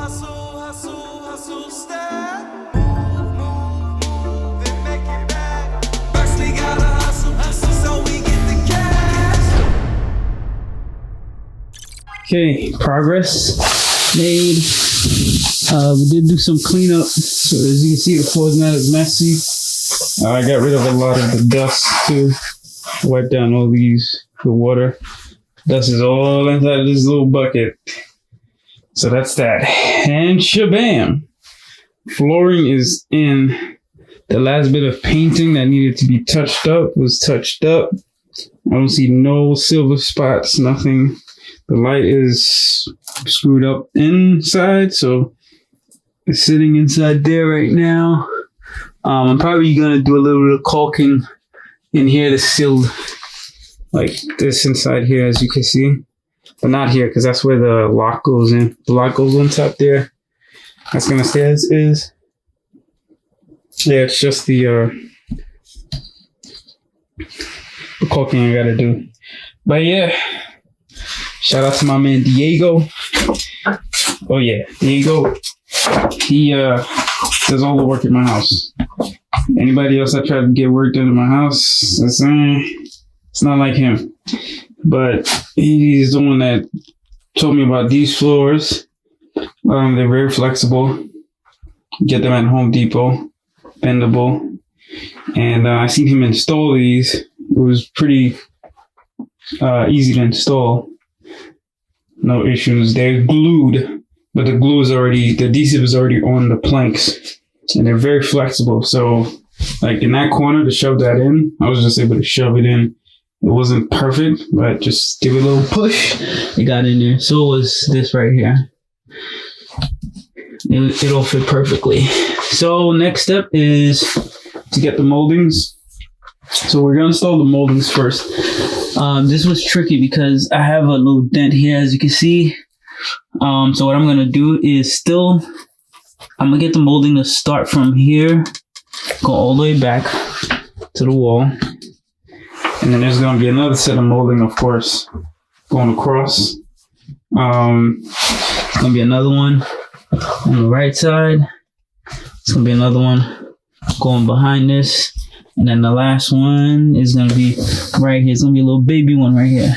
hustle, step. Move, and make it back. First we gotta hustle, so we get the cash. Okay, progress made. We did do some cleanup. So as you can see, the floor's not as messy. I got rid of a lot of the dust too. Wiped down all these, the water. Dust is all inside of this little bucket. So that's that. And shabam! Flooring is in. The last bit of painting that needed to be touched up was touched up. I don't see no silver spots, nothing. The light is screwed up inside, so it's sitting inside there right now. I'm probably gonna do a little bit of caulking in here to seal like this inside here, as you can see, but not here because that's where the lock goes in. The lock goes on top there. That's gonna stay as is. Yeah, it's just the caulking I gotta do. But yeah, shout out to my man Diego. Oh yeah, Diego. He does all the work at my house. Anybody else that tried to get work done in my house, it's not like him. But he's the one that told me about these floors. They're very flexible. Get them at Home Depot, bendable. And I seen him install these. It was pretty easy to install. No issues. They're glued, but the glue is already, the adhesive is already on the planks. And they're very flexible. So like in that corner to shove that in, I was just able to shove it in. It wasn't perfect, but just give it a little push. It got in there. So was this right here. It all fit perfectly. So next step is to get the moldings. So we're gonna install the moldings first. This was tricky because I have a little dent here, as you can see. So what I'm gonna do is I'm gonna get the molding to start from here, go all the way back to the wall. And then there's gonna be another set of molding, of course, going across. It's gonna be another one on the right side. It's gonna be another one going behind this. And then the last one is gonna be right here. It's gonna be a little baby one right here.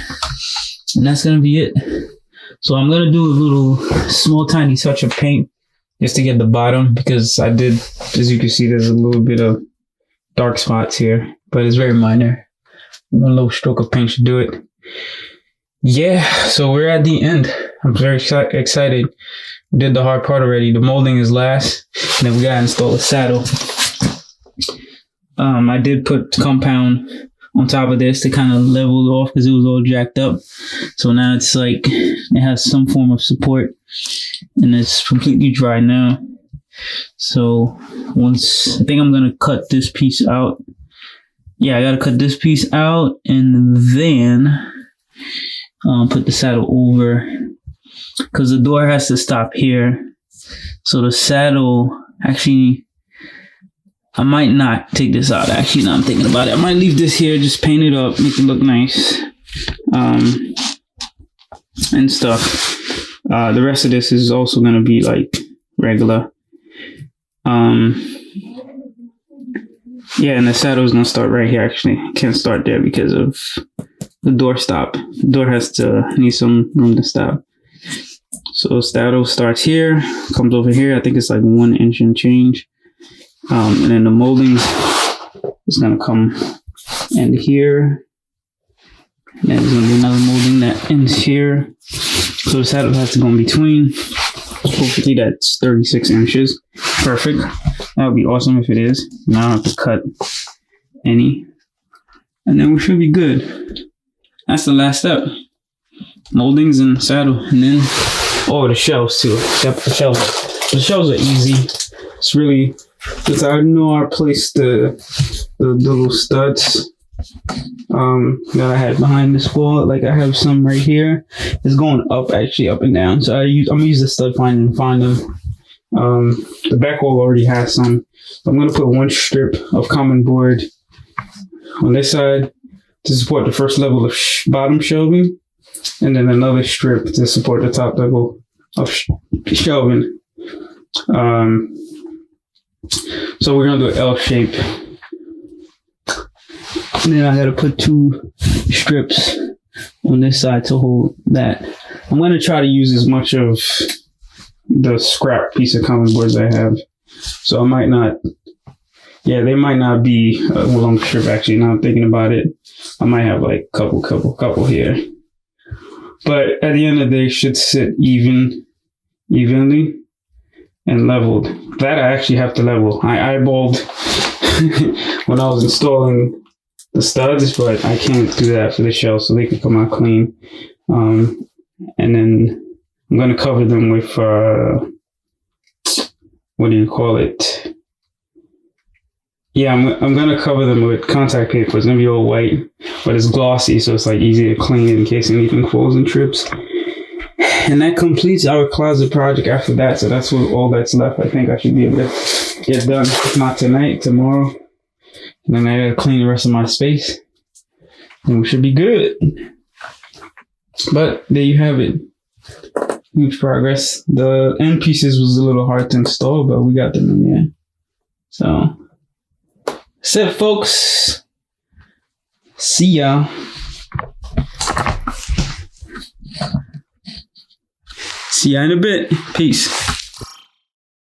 And that's gonna be it. So I'm gonna do a little small tiny touch of paint just to get the bottom, because I did, as you can see, there's a little bit of dark spots here, but it's very minor. One little stroke of paint should do it. Yeah, so we're at the end. I'm very excited. We did the hard part already. The molding is last, and then we gotta install the saddle. I did put compound on top of this to kind of level it off because it was all jacked up. So now it's like it has some form of support, and it's completely dry now. So I think I'm gonna cut this piece out. Yeah, I gotta cut this piece out and then put the saddle over, because the door has to stop here. So the saddle, actually, I might not take this out. Actually, now I'm thinking about it. I might leave this here, just paint it up, make it look nice, and stuff. The rest of this is also gonna be like regular. Yeah, and the saddle is gonna start right here. Actually, can't start there because of the door stop. The door need some room to stop. So saddle starts here, comes over here. I think it's like 1 inch and change. And then the molding is gonna come end here. And then there's gonna be another molding that ends here. So the saddle has to go in between. Hopefully that's 36 inches. Perfect. That would be awesome if it is. Now I don't have to cut any. And then we should be good. That's the last step. Moldings and saddle. And then, the shelves too. Yep, the shelves. The shelves are easy. It's really, because I know I placed the little studs that I had behind this wall. Like I have some right here. It's going up, actually up and down. So I'm gonna use the stud finder and find them. The back wall already has some. I'm gonna put one strip of common board on this side to support the first level of bottom shelving, and then another strip to support the top level of shelving. So we're gonna do an L shape. And then I gotta put 2 strips on this side to hold that. I'm gonna try to use as much of the scrap piece of common boards I have. So I might not, they might not be a long strip actually. Now I'm thinking about it. I might have like couple here. But at the end of the day, it should sit evenly and leveled. That I actually have to level. I eyeballed when I was installing the studs, but I can't do that for the shelves, so they can come out clean. And then I'm going to cover them with, what do you call it? Yeah, I'm going to cover them with contact paper. It's going to be all white, but it's glossy, so it's like easy to clean in case anything falls and trips. And that completes our closet project after that. So that's all that's left. I think I should be able to get done. If not tonight, tomorrow. And then I gotta clean the rest of my space. And we should be good. But there you have it. Huge progress. The end pieces was a little hard to install, but we got them in there. So that's it, folks. See ya. See ya in a bit. Peace.